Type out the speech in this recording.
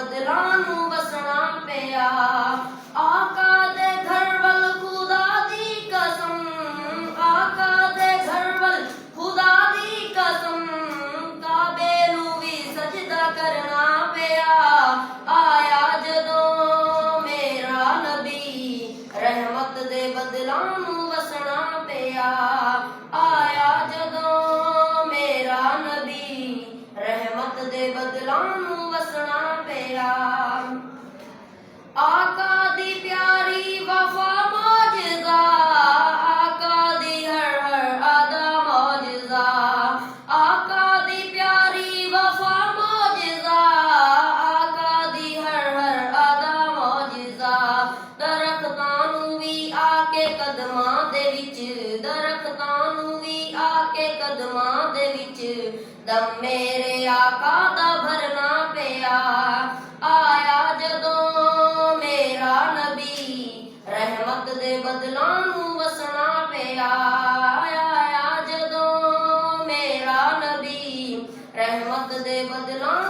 ਬਦਲਾਂ ਨੂੰ ਵਸਣਾ ਪਿਆ। ਆਕਾ ਦੇ ਘਰ ਵੱਲ ਖੁਦਾ ਦੀ ਕਸਮ, ਆਕਾ ਦੇ ਘਰ ਵੱਲ ਖੁਦਾ ਦੀ ਕਸਮ, ਕਾਬੇ ਨੂੰ ਵੀ ਸਜਦਾ ਕਰਨਾ ਪਿਆ। ਆਇਆ ਜਦੋਂ ਮੇਰਾ ਨਬੀ, ਰਹਿਮਤ ਦੇ ਬਦਲਾਂ ਨੂੰ ਵਸਣਾ ਪਿਆ। ਆਇਆ ਜਦੋਂ ਮੇਰਾ ਨਬੀ, ਰਹਿਮਤ ਦੇ ਬਦਲਾਂ ਨੂੰ ਵਸਣਾ ਪਿਆ। ਆਕਾ ਦੀ ਪਿਆਰੀ ਵਫਾ ਮੌਜਜ਼ਾ, ਆਕਾ ਦੀ ਹਰ ਹਰ ਅਦਾ ਮੌਜਜ਼ਾ, ਆਕਾ ਦੀ ਪਿਆਰੀ ਵਫਾ ਮੌਜਜ਼ਾ, ਆਕਾ ਦੀ ਹਰ ਹਰ ਅਦਾ ਮੌਜਜ਼ਾ। ਦਰਖਤਾਂ ਨੂੰ ਵੀ ਆ ਕੇ ਕਦਮਾਂ ਦੇ ਵਿੱਚ, ਦਰਖਤਾਂ ਨੂੰ ਵੀ ਆ ਕੇ ਕਦਮਾਂ ਦੇ ਵਿੱਚ, ਦਮ ਮੇਰੇ ਆਕਾ ਦਾ ਭਰਨਾ ਪਿਆ। ਆਇਆ ਜਦੋਂ ਮੇਰਾ ਨਬੀ, ਰਹਿਮਤ ਦੇ ਬਦਲਾਂ ਨੂੰ ਵਸਣਾ ਪਿਆ। ਆਇਆ ਜਦੋਂ ਮੇਰਾ ਨਬੀ, ਰਹਿਮਤ ਦੇ ਬਦਲਾਂ